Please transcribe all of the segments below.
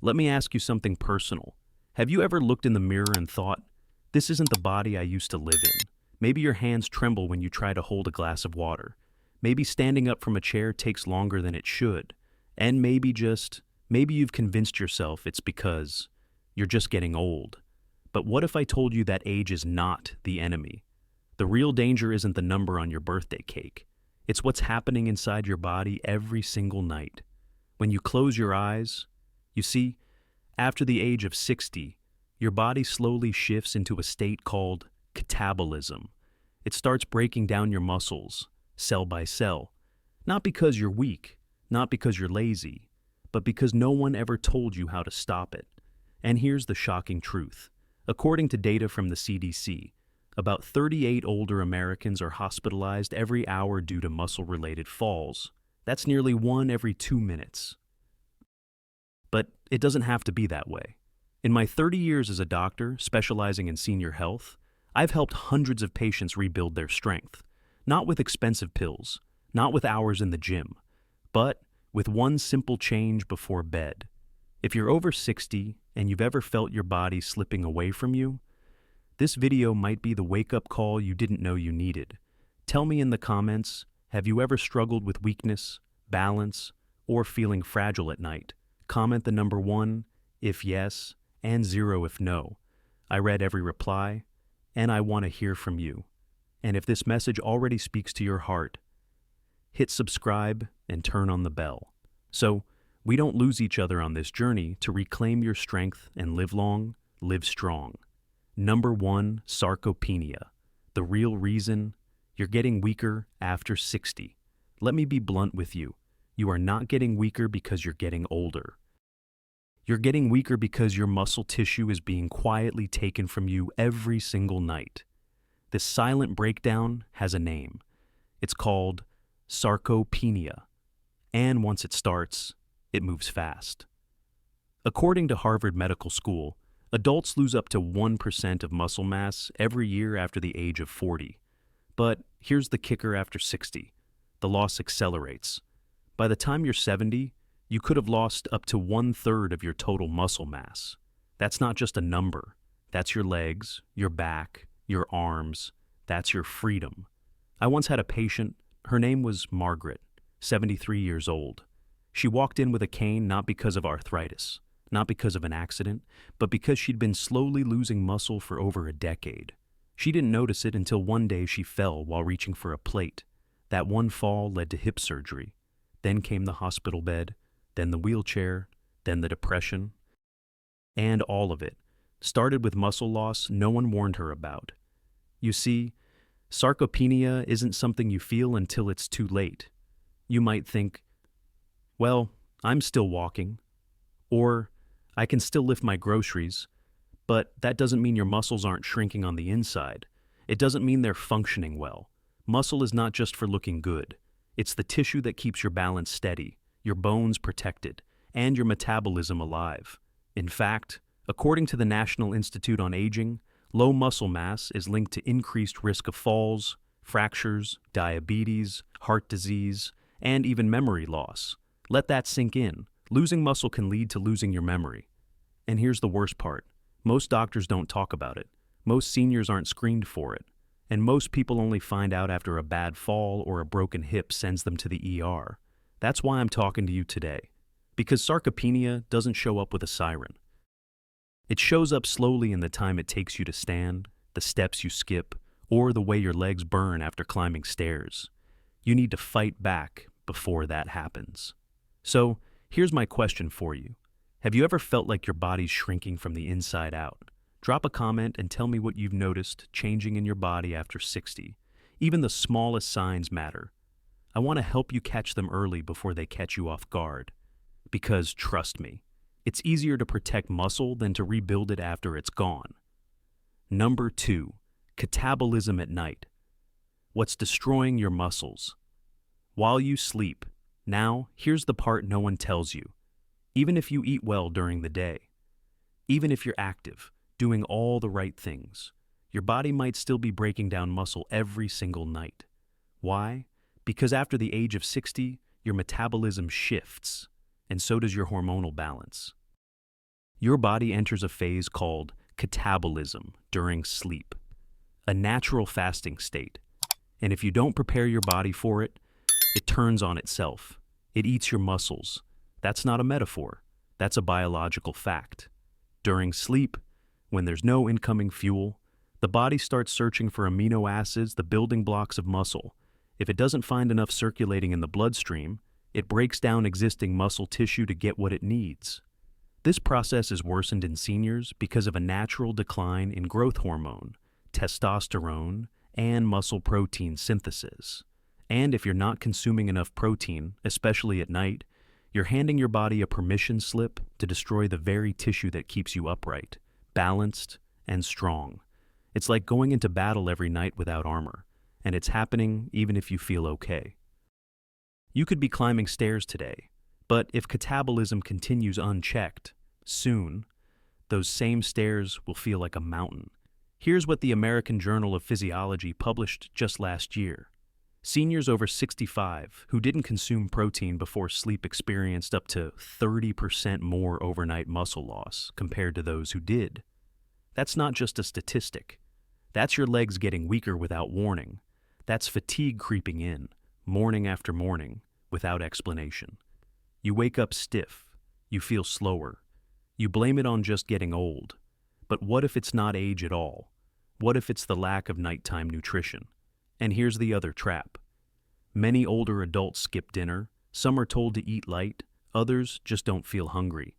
Let me ask you something personal. Have you ever looked in the mirror and thought, this isn't the body I used to live in? Maybe your hands tremble when you try to hold a glass of water. Maybe standing up from a chair takes longer than it should. And maybe you've convinced yourself it's because you're just getting old. But what if I told you that age is not the enemy? The real danger isn't the number on your birthday cake. It's what's happening inside your body every single night. When you close your eyes, you see, after the age of 60, your body slowly shifts into a state called catabolism. It starts breaking down your muscles, cell by cell. Not because you're weak, not because you're lazy, but because no one ever told you how to stop it. And here's the shocking truth. According to data from the CDC, about 38 older Americans are hospitalized every hour due to muscle-related falls. That's nearly 1 every 2 minutes. But it doesn't have to be that way. In my 30 years as a doctor specializing in senior health, I've helped hundreds of patients rebuild their strength, not with expensive pills, not with hours in the gym, but with one simple change before bed. If you're over 60 and you've ever felt your body slipping away from you, this video might be the wake-up call you didn't know you needed. Tell me in the comments, have you ever struggled with weakness, balance, or feeling fragile at night? Comment the number 1 if yes, and 0 if no. I read every reply, and I want to hear from you. And if this message already speaks to your heart, hit subscribe and turn on the bell, so we don't lose each other on this journey to reclaim your strength and live long, live strong. Number 1, sarcopenia. The real reason you're getting weaker after 60. Let me be blunt with you. You are not getting weaker because you're getting older. You're getting weaker because your muscle tissue is being quietly taken from you every single night. This silent breakdown has a name. It's called sarcopenia. And once it starts, it moves fast. According to Harvard Medical School, adults lose up to 1% of muscle mass every year after the age of 40. But here's the kicker after 60. The loss accelerates. By the time you're 70, you could have lost up to 1/3 of your total muscle mass. That's not just a number. That's your legs, your back, your arms. That's your freedom. I once had a patient. Her name was Margaret, 73 years old. She walked in with a cane not because of arthritis, not because of an accident, but because she'd been slowly losing muscle for over a decade. She didn't notice it until one day she fell while reaching for a plate. That one fall led to hip surgery. Then came the hospital bed, then the wheelchair, then the depression. And all of it started with muscle loss no one warned her about. You see, sarcopenia isn't something you feel until it's too late. You might think, well, I'm still walking, or I can still lift my groceries, but that doesn't mean your muscles aren't shrinking on the inside. It doesn't mean they're functioning well. Muscle is not just for looking good. It's the tissue that keeps your balance steady, your bones protected, and your metabolism alive. In fact, according to the National Institute on Aging, low muscle mass is linked to increased risk of falls, fractures, diabetes, heart disease, and even memory loss. Let that sink in. Losing muscle can lead to losing your memory. And here's the worst part. Most doctors don't talk about it. Most seniors aren't screened for it. And most people only find out after a bad fall or a broken hip sends them to the ER. That's why I'm talking to you today. Because sarcopenia doesn't show up with a siren. It shows up slowly in the time it takes you to stand, the steps you skip, or the way your legs burn after climbing stairs. You need to fight back before that happens. So, here's my question for you. Have you ever felt like your body's shrinking from the inside out? Drop a comment and tell me what you've noticed changing in your body after 60. Even the smallest signs matter. I want to help you catch them early before they catch you off guard. Because, trust me, it's easier to protect muscle than to rebuild it after it's gone. Number 2, catabolism at night. What's destroying your muscles? While you sleep. Now, here's the part no one tells you. Even if you eat well during the day, even if you're active, doing all the right things, your body might still be breaking down muscle every single night. Why? Because after the age of 60, your metabolism shifts, and so does your hormonal balance. Your body enters a phase called catabolism during sleep, a natural fasting state. And if you don't prepare your body for it, it turns on itself. It eats your muscles. That's not a metaphor. That's a biological fact. During sleep, when there's no incoming fuel, the body starts searching for amino acids, the building blocks of muscle. If it doesn't find enough circulating in the bloodstream, it breaks down existing muscle tissue to get what it needs. This process is worsened in seniors because of a natural decline in growth hormone, testosterone, and muscle protein synthesis. And if you're not consuming enough protein, especially at night, you're handing your body a permission slip to destroy the very tissue that keeps you upright, balanced, and strong. It's like going into battle every night without armor, and it's happening even if you feel okay. You could be climbing stairs today, but if catabolism continues unchecked, soon, those same stairs will feel like a mountain. Here's what the American Journal of Physiology published just last year. Seniors over 65 who didn't consume protein before sleep experienced up to 30% more overnight muscle loss compared to those who did. That's not just a statistic. That's your legs getting weaker without warning. That's fatigue creeping in, morning after morning, without explanation. You wake up stiff. You feel slower. You blame it on just getting old. But what if it's not age at all? What if it's the lack of nighttime nutrition? And here's the other trap. Many older adults skip dinner. Some are told to eat light. Others just don't feel hungry.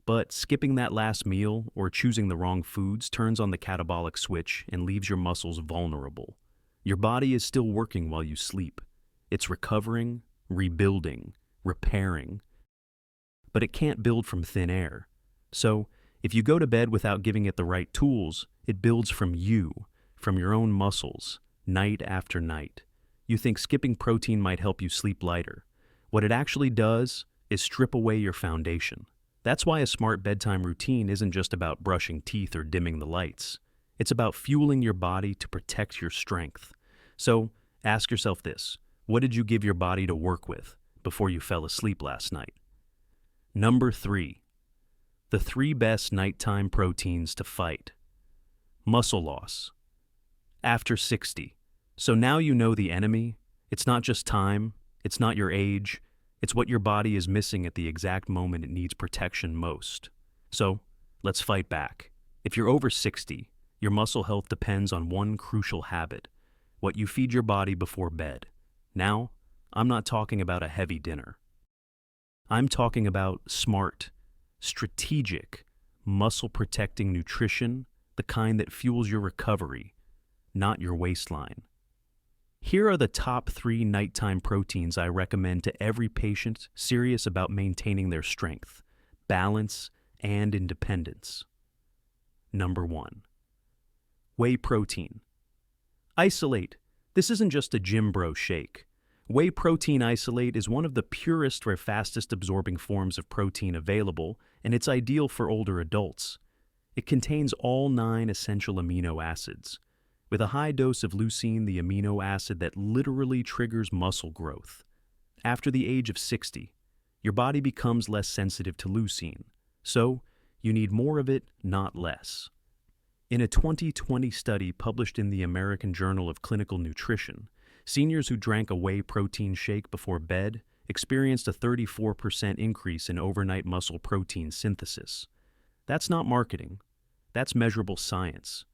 But skipping that last meal or choosing the wrong foods turns on the catabolic switch and leaves your muscles vulnerable. Your body is still working while you sleep. It's recovering, rebuilding, repairing. But it can't build from thin air. So, if you go to bed without giving it the right tools, it builds from you, from your own muscles, night after night. You think skipping protein might help you sleep lighter. What it actually does is strip away your foundation. That's why a smart bedtime routine isn't just about brushing teeth or dimming the lights. It's about fueling your body to protect your strength. So, ask yourself this. What did you give your body to work with before you fell asleep last night? Number 3. The 3 best nighttime proteins to fight. Muscle loss. After 60. So now you know the enemy. It's not just time. It's not your age. It's what your body is missing at the exact moment it needs protection most. So, let's fight back. If you're over 60, your muscle health depends on one crucial habit: what you feed your body before bed. Now, I'm not talking about a heavy dinner. I'm talking about smart, strategic, muscle-protecting nutrition, the kind that fuels your recovery, not your waistline. Here are the top 3 nighttime proteins I recommend to every patient serious about maintaining their strength, balance, and independence. Number 1. Whey protein. Isolate. This isn't just a gym bro shake. Whey protein isolate is one of the purest or fastest absorbing forms of protein available, and it's ideal for older adults. It contains all 9 essential amino acids, with a high dose of leucine, the amino acid that literally triggers muscle growth. After the age of 60, your body becomes less sensitive to leucine, so you need more of it, not less. In a 2020 study published in the American Journal of Clinical Nutrition, seniors who drank a whey protein shake before bed experienced a 34% increase in overnight muscle protein synthesis. That's not marketing. That's measurable science.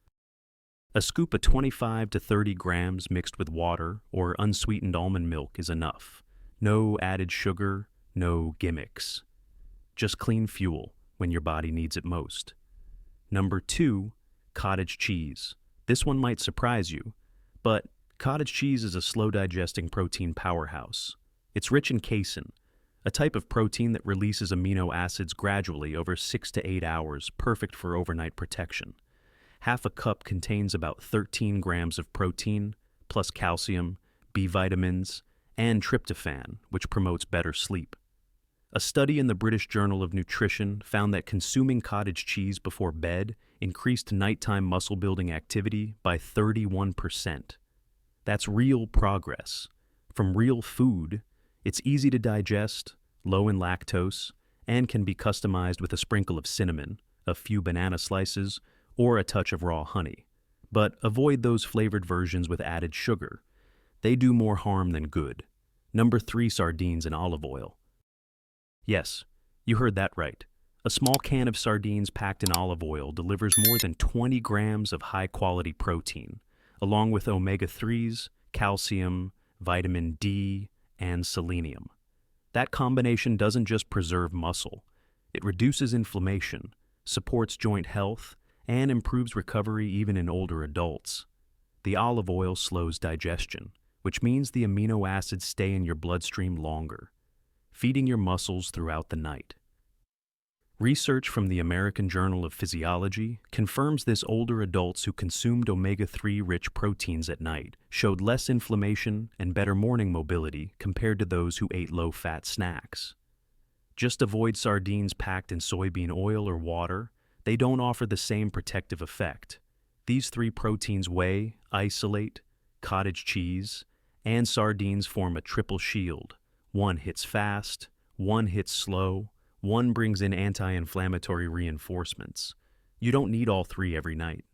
A scoop of 25 to 30 grams mixed with water or unsweetened almond milk is enough. No added sugar, no gimmicks. Just clean fuel when your body needs it most. Number 2, cottage cheese. This one might surprise you, but cottage cheese is a slow-digesting protein powerhouse. It's rich in casein, a type of protein that releases amino acids gradually over 6 to 8 hours, perfect for overnight protection. Half a cup contains about 13 grams of protein, plus calcium, B vitamins, and tryptophan, which promotes better sleep. A study in the British Journal of Nutrition found that consuming cottage cheese before bed increased nighttime muscle-building activity by 31%. That's real progress. From real food, it's easy to digest, low in lactose, and can be customized with a sprinkle of cinnamon, a few banana slices, or a touch of raw honey. But avoid those flavored versions with added sugar. They do more harm than good. Number 3, sardines and olive oil. Yes, you heard that right. A small can of sardines packed in olive oil delivers more than 20 grams of high-quality protein, along with omega-3s, calcium, vitamin D, and selenium. That combination doesn't just preserve muscle. It reduces inflammation, supports joint health, and improves recovery even in older adults. The olive oil slows digestion, which means the amino acids stay in your bloodstream longer, feeding your muscles throughout the night. Research from the American Journal of Physiology confirms this. Older adults who consumed omega-3 rich proteins at night showed less inflammation and better morning mobility compared to those who ate low-fat snacks. Just avoid sardines packed in soybean oil or water. They don't offer the same protective effect. These 3 proteins, whey, isolate, cottage cheese, and sardines, form a triple shield. One hits fast, one hits slow, one brings in anti-inflammatory reinforcements. You don't need all 3 every night.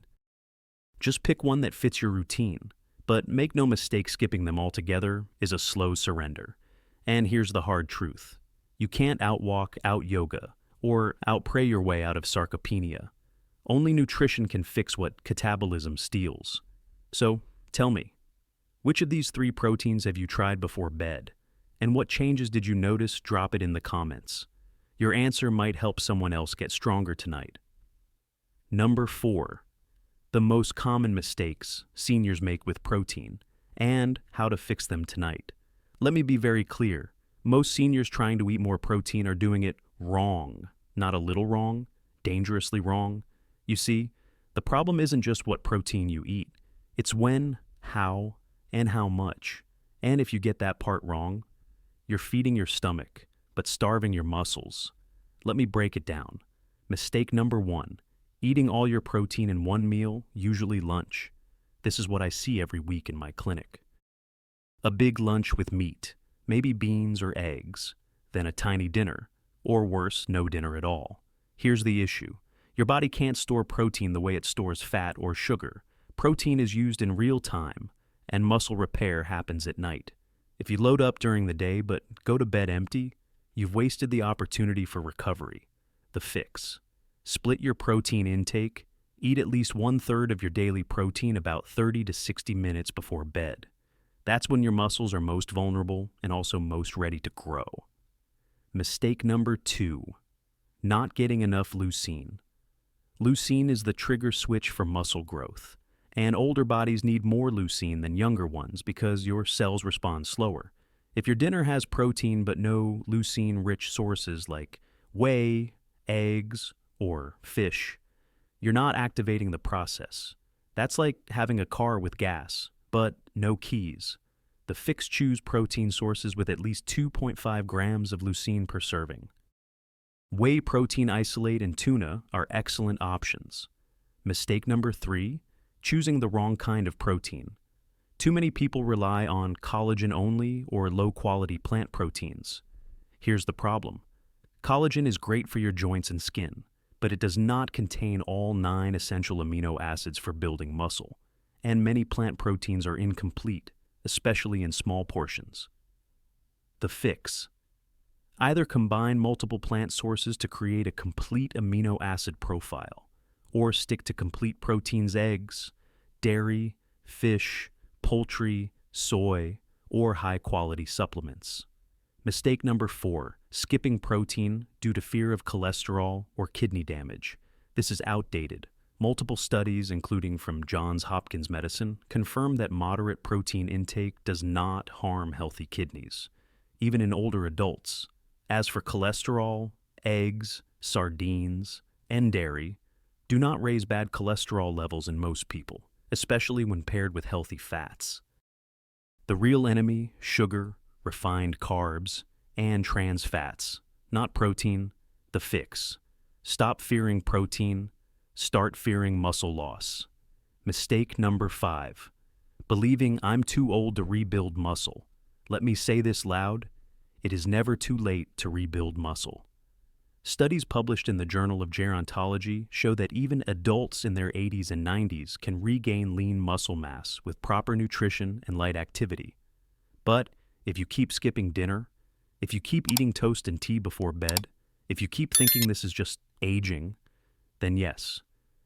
Just pick one that fits your routine, but make no mistake, skipping them altogether is a slow surrender. And here's the hard truth. You can't outwalk, out-yoga, or out-pray your way out of sarcopenia. Only nutrition can fix what catabolism steals. So, tell me, which of these 3 proteins have you tried before bed? And what changes did you notice? Drop it in the comments. Your answer might help someone else get stronger tonight. Number 4. The most common mistakes seniors make with protein, and how to fix them tonight. Let me be very clear. Most seniors trying to eat more protein are doing it wrong. Not a little wrong, dangerously wrong. You see, the problem isn't just what protein you eat. It's when, how, and how much. And if you get that part wrong, you're feeding your stomach, but starving your muscles. Let me break it down. Mistake number 1, eating all your protein in one meal, usually lunch. This is what I see every week in my clinic. A big lunch with meat, maybe beans or eggs, then a tiny dinner, or worse, no dinner at all. Here's the issue. Your body can't store protein the way it stores fat or sugar. Protein is used in real time, and muscle repair happens at night. If you load up during the day but go to bed empty, you've wasted the opportunity for recovery. The fix. Split your protein intake. Eat at least 1/3 of your daily protein about 30 to 60 minutes before bed. That's when your muscles are most vulnerable and also most ready to grow. Mistake number 2. Not getting enough leucine. Leucine is the trigger switch for muscle growth, and older bodies need more leucine than younger ones because your cells respond slower. If your dinner has protein but no leucine-rich sources like whey, eggs, or fish, you're not activating the process. That's like having a car with gas, but no keys. The fix: choose protein sources with at least 2.5 grams of leucine per serving. Whey protein isolate and tuna are excellent options. Mistake number 3, choosing the wrong kind of protein. Too many people rely on collagen-only or low-quality plant proteins. Here's the problem. Collagen is great for your joints and skin, but it does not contain all 9 essential amino acids for building muscle, and many plant proteins are incomplete, especially in small portions. The fix. Either combine multiple plant sources to create a complete amino acid profile, or stick to complete proteins: eggs, dairy, fish, poultry, soy, or high-quality supplements. Mistake number 4, skipping protein due to fear of cholesterol or kidney damage. This is outdated. Multiple studies, including from Johns Hopkins Medicine, confirm that moderate protein intake does not harm healthy kidneys, even in older adults. As for cholesterol, eggs, sardines, and dairy do not raise bad cholesterol levels in most people, especially when paired with healthy fats. The real enemy: sugar, refined carbs, and trans fats, not protein. The fix. Stop fearing protein. Start fearing muscle loss. Mistake number 5. Believing I'm too old to rebuild muscle. Let me say this loud. It is never too late to rebuild muscle. Studies published in the Journal of Gerontology show that even adults in their 80s and 90s can regain lean muscle mass with proper nutrition and light activity. But if you keep skipping dinner, if you keep eating toast and tea before bed, if you keep thinking this is just aging, then yes,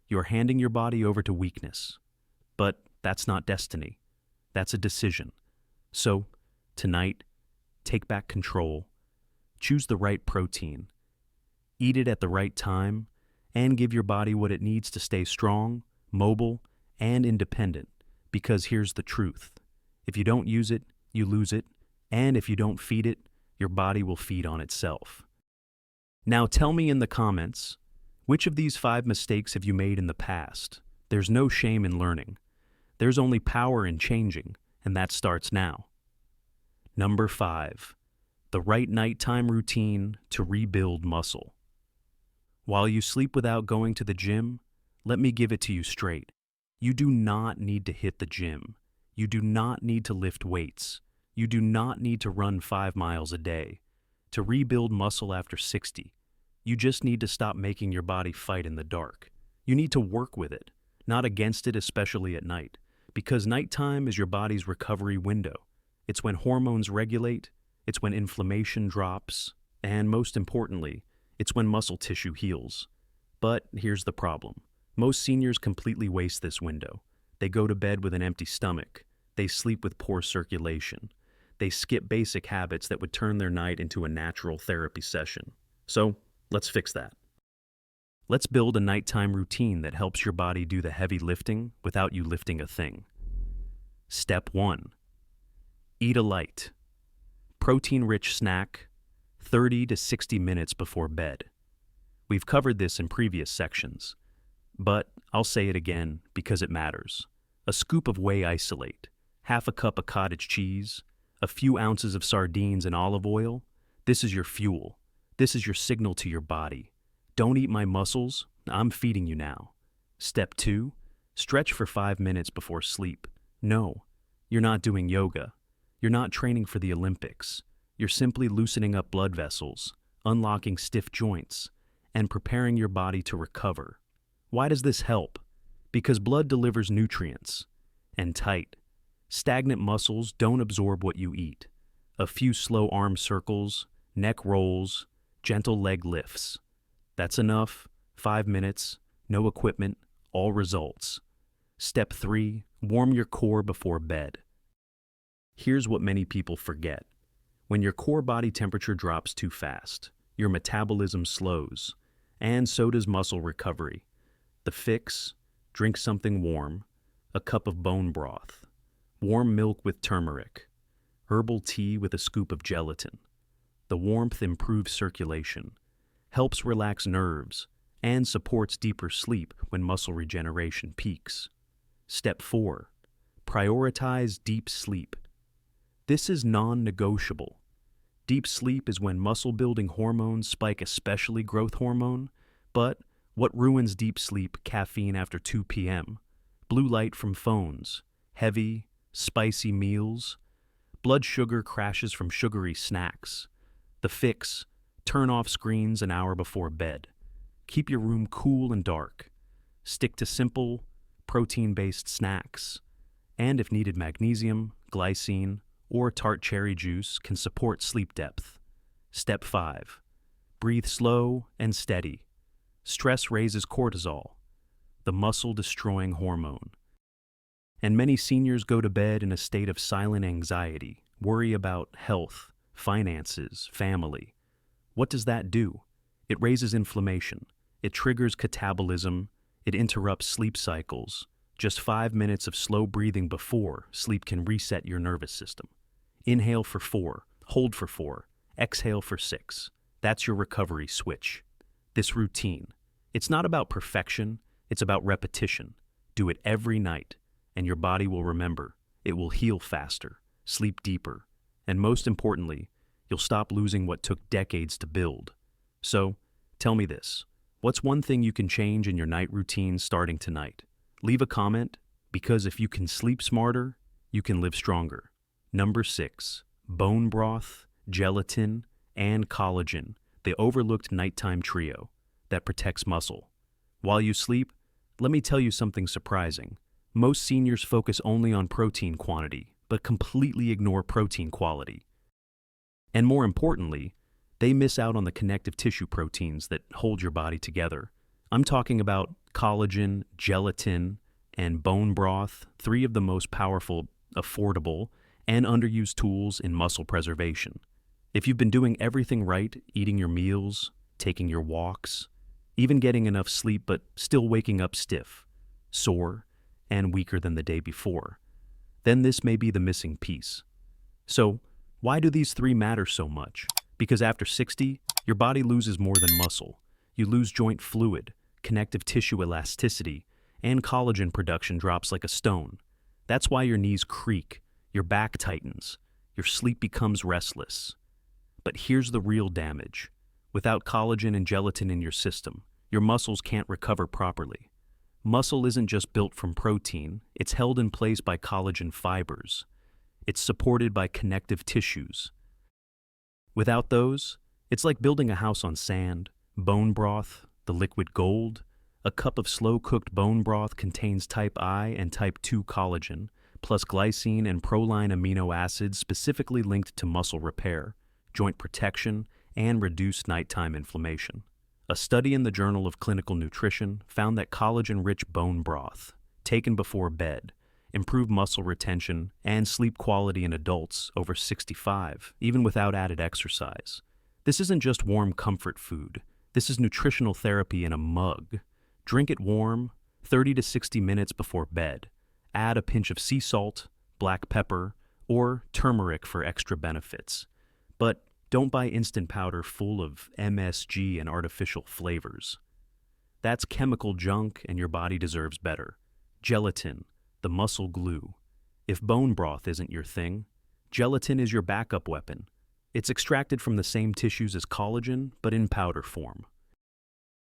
you're handing your body over to weakness. But that's not destiny. That's a decision. So, tonight, take back control. Choose the right protein. Eat it at the right time, and give your body what it needs to stay strong, mobile, and independent. Because here's the truth. If you don't use it, you lose it, and if you don't feed it, your body will feed on itself. Now tell me in the comments, which of these 5 mistakes have you made in the past? There's no shame in learning. There's only power in changing, and that starts now. Number 5. The right nighttime routine to rebuild muscle. While you sleep without going to the gym, let me give it to you straight. You do not need to hit the gym. You do not need to lift weights. You do not need to run 5 miles a day. To rebuild muscle after 60, you just need to stop making your body fight in the dark. You need to work with it, not against it, especially at night, because nighttime is your body's recovery window. It's when hormones regulate, it's when inflammation drops, and most importantly, it's when muscle tissue heals. But here's the problem. Most seniors completely waste this window. They go to bed with an empty stomach. They sleep with poor circulation. They skip basic habits that would turn their night into a natural therapy session. So, let's fix that. Let's build a nighttime routine that helps your body do the heavy lifting without you lifting a thing. Step 1. Eat a light, protein-rich snack 30 to 60 minutes before bed. We've covered this in previous sections, but I'll say it again because it matters. A scoop of whey isolate, half a cup of cottage cheese, a few ounces of sardines and olive oil. This is your fuel. This is your signal to your body. Don't eat my muscles, I'm feeding you now. Step 2, stretch for 5 minutes before sleep. No, you're not doing yoga. You're not training for the Olympics. You're simply loosening up blood vessels, unlocking stiff joints, and preparing your body to recover. Why does this help? Because blood delivers nutrients. And tight, stagnant muscles don't absorb what you eat. A few slow arm circles, neck rolls, gentle leg lifts. That's enough. 5 minutes, no equipment, all results. Step 3, warm your core before bed. Here's what many people forget. When your core body temperature drops too fast, your metabolism slows, and so does muscle recovery. The fix: drink something warm, a cup of bone broth, warm milk with turmeric, herbal tea with a scoop of gelatin. The warmth improves circulation, helps relax nerves, and supports deeper sleep when muscle regeneration peaks. Step 4. Prioritize deep sleep. This is non-negotiable. Deep sleep is when muscle-building hormones spike, especially growth hormone. But what ruins deep sleep? Caffeine after 2 p.m., blue light from phones, heavy, spicy meals, blood sugar crashes from sugary snacks. The fix: turn off screens an hour before bed. Keep your room cool and dark. Stick to simple, protein-based snacks. And if needed, magnesium, glycine, or tart cherry juice can support sleep depth. Step 5. Breathe slow and steady. Stress raises cortisol, the muscle-destroying hormone. And many seniors go to bed in a state of silent anxiety, worry about health, finances, family. What does that do? It raises inflammation. It triggers catabolism. It interrupts sleep cycles. Just 5 minutes of slow breathing before sleep can reset your nervous system. Inhale for 4, hold for 4, exhale for 6. That's your recovery switch. This routine, it's not about perfection, it's about repetition. Do it every night, and your body will remember. It will heal faster, sleep deeper, and most importantly, you'll stop losing what took decades to build. So, tell me this. What's one thing you can change in your night routine starting tonight? Leave a comment, because if you can sleep smarter, you can live stronger. Number 6, bone broth, gelatin, and collagen. the overlooked nighttime trio that protects muscle. While you sleep, let me tell you something surprising. Most seniors focus only on protein quantity, but completely ignore protein quality. And more importantly, they miss out on the connective tissue proteins that hold your body together. I'm talking about collagen, gelatin, and bone broth, three of the most powerful, affordable, and underused tools in muscle preservation. If you've been doing everything right, eating your meals, taking your walks, even getting enough sleep but still waking up stiff, sore, and weaker than the day before, then this may be the missing piece. So, why do these three matter so much? Because after 60, your body loses more than muscle. You lose joint fluid, connective tissue elasticity, and collagen production drops like a stone. That's why your knees creak, your back tightens, your sleep becomes restless. But here's the real damage. Without collagen and gelatin in your system, your muscles can't recover properly. Muscle isn't just built from protein, it's held in place by collagen fibers. It's supported by connective tissues. Without those, it's like building a house on sand. Bone broth, the liquid gold. A cup of slow-cooked bone broth contains type I and type II collagen, plus glycine and proline amino acids specifically linked to muscle repair, joint protection, and reduced nighttime inflammation. A study in the Journal of Clinical Nutrition found that collagen-rich bone broth, taken before bed, improved muscle retention and sleep quality in adults over 65, even without added exercise. This isn't just warm comfort food. This is nutritional therapy in a mug. Drink it warm, 30 to 60 minutes before bed. Add a pinch of sea salt, black pepper, or turmeric for extra benefits. But don't buy instant powder full of MSG and artificial flavors. That's chemical junk and your body deserves better. Gelatin, the muscle glue. If bone broth isn't your thing, gelatin is your backup weapon. It's extracted from the same tissues as collagen, but in powder form.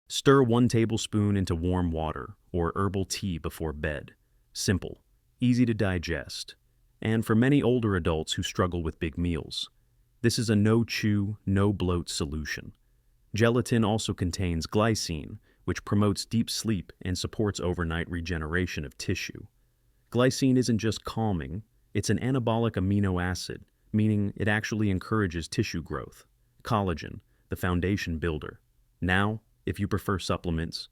Stir 1 tablespoon into warm water or herbal tea before bed. Simple, easy to digest, and for many older adults who struggle with big meals, this is a no-chew, no-bloat solution. Gelatin also contains glycine, which promotes deep sleep and supports overnight regeneration of tissue. Glycine isn't just calming, it's an anabolic amino acid, meaning it actually encourages tissue growth. Collagen, the foundation builder. Now, if you prefer supplements,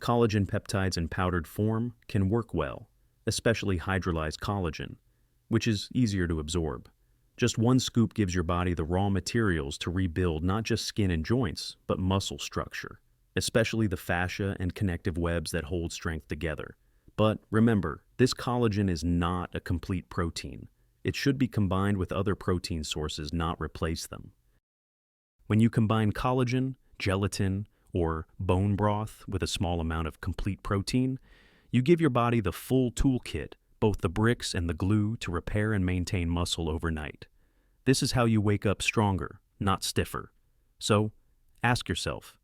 collagen peptides in powdered form can work well, especially hydrolyzed collagen, which is easier to absorb. Just 1 scoop gives your body the raw materials to rebuild not just skin and joints, but muscle structure, especially the fascia and connective webs that hold strength together. But remember, this collagen is not a complete protein. It should be combined with other protein sources, not replace them. When you combine collagen, gelatin, or bone broth with a small amount of complete protein, you give your body the full toolkit, both the bricks and the glue, to repair and maintain muscle overnight. This is how you wake up stronger, not stiffer. So, ask yourself,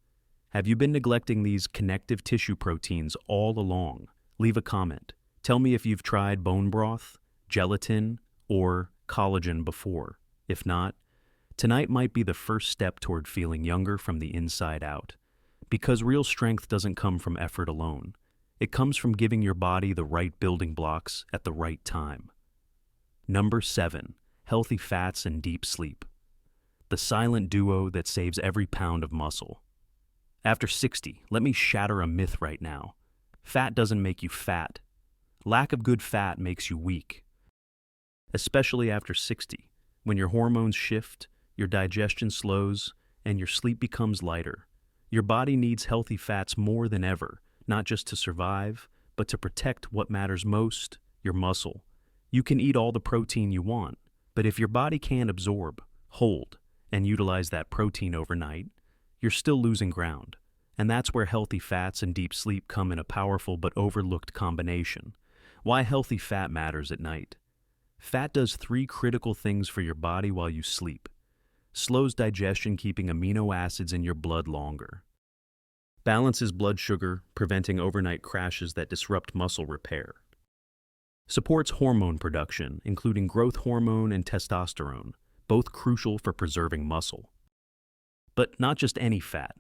have you been neglecting these connective tissue proteins all along? Leave a comment. Tell me if you've tried bone broth, gelatin, or collagen before. If not, tonight might be the first step toward feeling younger from the inside out. Because real strength doesn't come from effort alone. It comes from giving your body the right building blocks at the right time. Number 7, healthy fats and deep sleep. The silent duo that saves every pound of muscle. After 60, let me shatter a myth right now. Fat doesn't make you fat. Lack of good fat makes you weak. Especially after 60, when your hormones shift, your digestion slows, and your sleep becomes lighter. Your body needs healthy fats more than ever, not just to survive, but to protect what matters most, your muscle. You can eat all the protein you want, but if your body can't absorb, hold, and utilize that protein overnight, you're still losing ground. And that's where healthy fats and deep sleep come in a powerful but overlooked combination. Why healthy fat matters at night. Fat does 3 critical things for your body while you sleep. Slows digestion, keeping amino acids in your blood longer. Balances blood sugar, preventing overnight crashes that disrupt muscle repair. Supports hormone production, including growth hormone and testosterone, both crucial for preserving muscle. But not just any fat.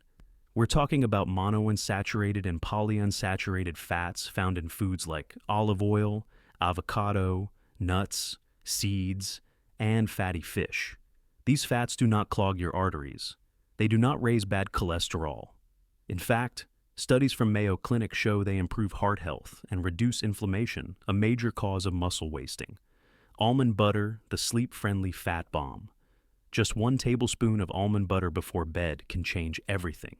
We're talking about monounsaturated and polyunsaturated fats found in foods like olive oil, avocado, nuts, seeds, and fatty fish. These fats do not clog your arteries. They do not raise bad cholesterol. In fact, studies from Mayo Clinic show they improve heart health and reduce inflammation, a major cause of muscle wasting. Almond butter, the sleep-friendly fat bomb. Just 1 tablespoon of almond butter before bed can change everything.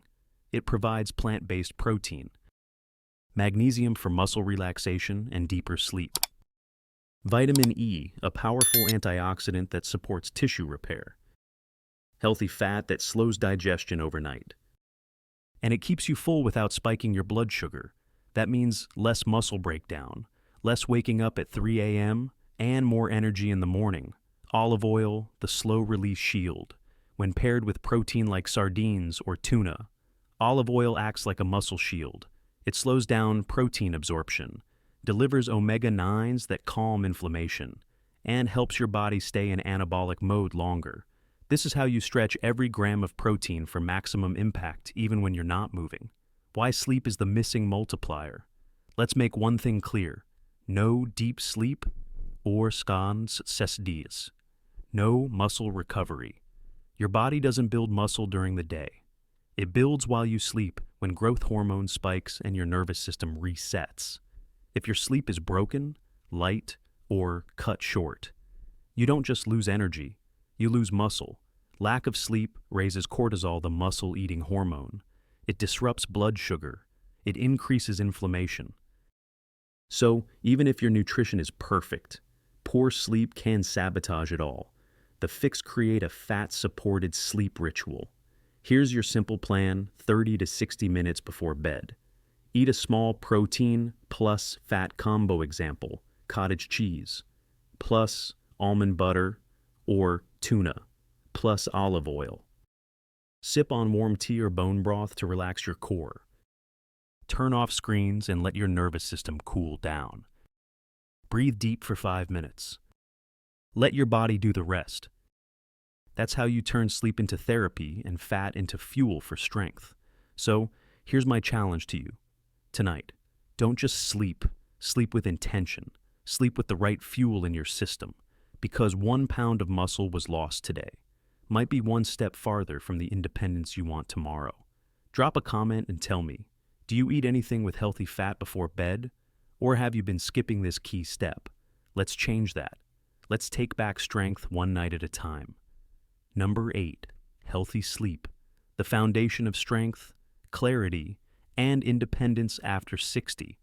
It provides plant-based protein, magnesium for muscle relaxation and deeper sleep. Vitamin E, a powerful antioxidant that supports tissue repair. Healthy fat that slows digestion overnight. And it keeps you full without spiking your blood sugar. That means less muscle breakdown, less waking up at 3 a.m., and more energy in the morning. Olive oil, the slow-release shield. When paired with protein like sardines or tuna, olive oil acts like a muscle shield. It slows down protein absorption, delivers omega-9s that calm inflammation, and helps your body stay in anabolic mode longer. This is how you stretch every gram of protein for maximum impact even when you're not moving. Why sleep is the missing multiplier. Let's make one thing clear. No deep sleep or scans ses dias. No muscle recovery. Your body doesn't build muscle during the day. It builds while you sleep when growth hormone spikes and your nervous system resets. If your sleep is broken, light, or cut short, you don't just lose energy, you lose muscle. Lack of sleep raises cortisol, the muscle-eating hormone. It disrupts blood sugar. It increases inflammation. So, even if your nutrition is perfect, poor sleep can sabotage it all. The fix: create a fat-supported sleep ritual. Here's your simple plan: 30 to 60 minutes before bed. Eat a small protein plus fat combo, example, cottage cheese, plus almond butter or tuna, plus olive oil. Sip on warm tea or bone broth to relax your core. Turn off screens and let your nervous system cool down. Breathe deep for 5 minutes. Let your body do the rest. That's how you turn sleep into therapy and fat into fuel for strength. So, here's my challenge to you. Tonight, don't just sleep. Sleep with intention. Sleep with the right fuel in your system. Because 1 pound of muscle was lost today might be 1 step farther from the independence you want tomorrow. Drop a comment and tell me, do you eat anything with healthy fat before bed? Or have you been skipping this key step? Let's change that. Let's take back strength one night at a time. Number 8, healthy sleep. The foundation of strength, clarity, and independence after 60.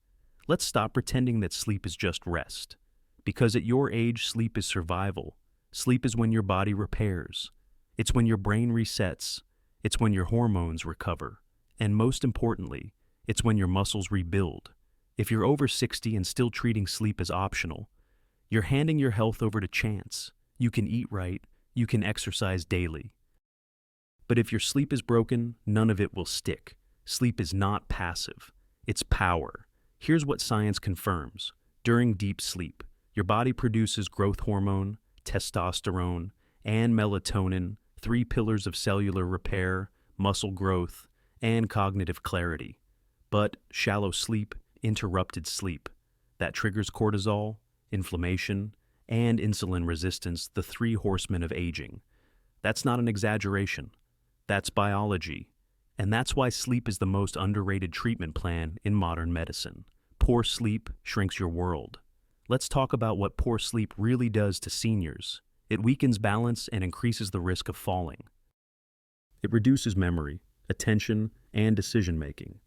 Let's stop pretending that sleep is just rest. Because at your age, sleep is survival. Sleep is when your body repairs. It's when your brain resets. It's when your hormones recover. And most importantly, it's when your muscles rebuild. If you're over 60 and still treating sleep as optional, you're handing your health over to chance. You can eat right, you can exercise daily. But if your sleep is broken, none of it will stick. Sleep is not passive, it's power. Here's what science confirms. During deep sleep, your body produces growth hormone, testosterone, and melatonin, 3 pillars of cellular repair, muscle growth, and cognitive clarity. But shallow sleep, interrupted sleep, that triggers cortisol, inflammation, and insulin resistance, the 3 horsemen of aging. That's not an exaggeration. That's biology. And that's why sleep is the most underrated treatment plan in modern medicine. Poor sleep shrinks your world. Let's talk about what poor sleep really does to seniors. It weakens balance and increases the risk of falling. It reduces memory, attention, and decision-making.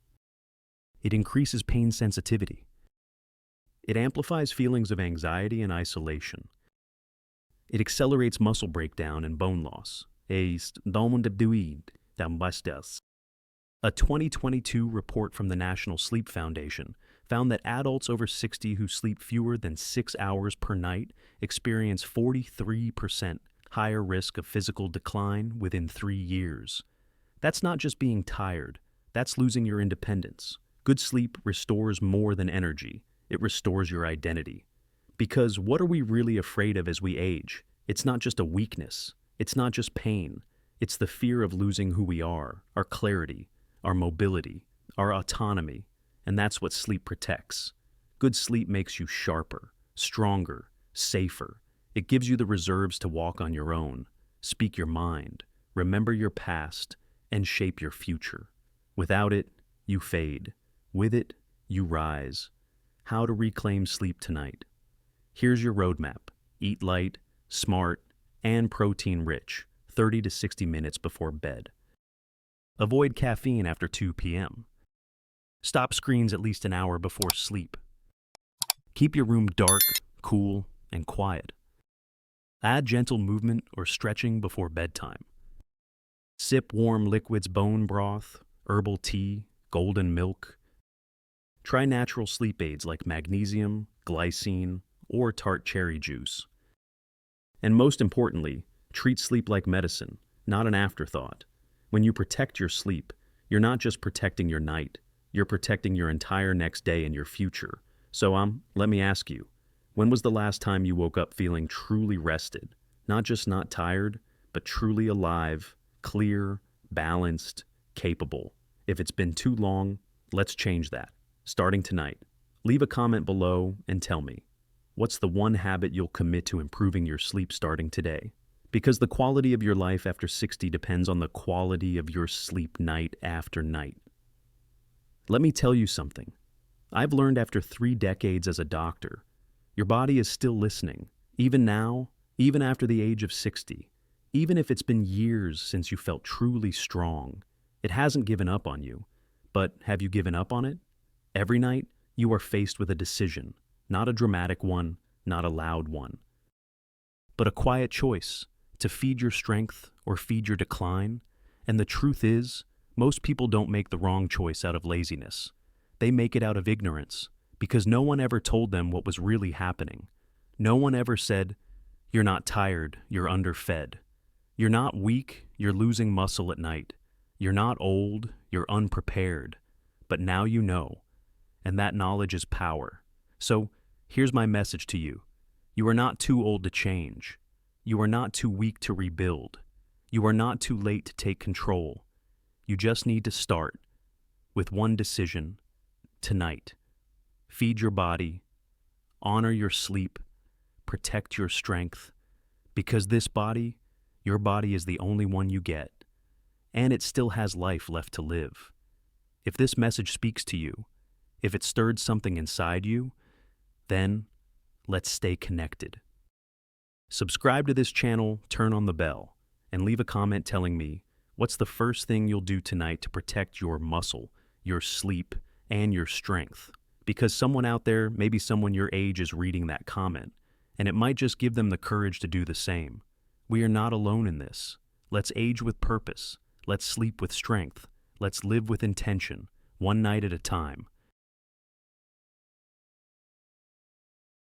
It increases pain sensitivity. It amplifies feelings of anxiety and isolation. It accelerates muscle breakdown and bone loss. A 2022 report from the National Sleep Foundation found that adults over 60 who sleep fewer than 6 hours per night experience 43% higher risk of physical decline within 3 years. That's not just being tired, that's losing your independence. Good sleep restores more than energy, it restores your identity. Because what are we really afraid of as we age? It's not just a weakness, it's not just pain, It's the fear of losing who we are, our clarity, our mobility, our autonomy, and that's what sleep protects. Good sleep makes you sharper, stronger, safer. It gives you the reserves to walk on your own, speak your mind, remember your past, and shape your future. Without it, you fade. With it, you rise. How to reclaim sleep tonight. Here's your roadmap. Eat light, smart, and protein-rich, 30 to 60 minutes before bed. Avoid caffeine after 2 p.m. Stop screens at least an hour before sleep. Keep your room dark, cool, and quiet. Add gentle movement or stretching before bedtime. Sip warm liquids, bone broth, herbal tea, golden milk. Try natural sleep aids like magnesium, glycine, or tart cherry juice. And most importantly, treat sleep like medicine, not an afterthought. When you protect your sleep, you're not just protecting your night, you're protecting your entire next day and your future. So, let me ask you, when was the last time you woke up feeling truly rested? Not just not tired, but truly alive, clear, balanced, capable. If it's been too long, let's change that. Starting tonight, leave a comment below and tell me, what's the one habit you'll commit to improving your sleep starting today? Because the quality of your life after 60 depends on the quality of your sleep night after night. Let me tell you something. I've learned after 3 decades as a doctor, your body is still listening, even now, even after the age of 60. Even if it's been years since you felt truly strong, it hasn't given up on you. But have you given up on it? Every night, you are faced with a decision, not a dramatic one, not a loud one, but a quiet choice to feed your strength or feed your decline. And the truth is, most people don't make the wrong choice out of laziness. They make it out of ignorance, because no one ever told them what was really happening. No one ever said, "You're not tired, you're underfed. You're not weak, you're losing muscle at night. You're not old, you're unprepared." But now you know, and that knowledge is power. So, here's my message to you. You are not too old to change. You are not too weak to rebuild. You are not too late to take control. You just need to start with one decision tonight. Feed your body, honor your sleep, protect your strength, because this body, your body is the only one you get, and it still has life left to live. If this message speaks to you, if it stirred something inside you, then let's stay connected. Subscribe to this channel, turn on the bell, and leave a comment telling me what's the first thing you'll do tonight to protect your muscle, your sleep, and your strength. Because someone out there, maybe someone your age, is reading that comment, and it might just give them the courage to do the same. We are not alone in this. Let's age with purpose. Let's sleep with strength. Let's live with intention, one night at a time.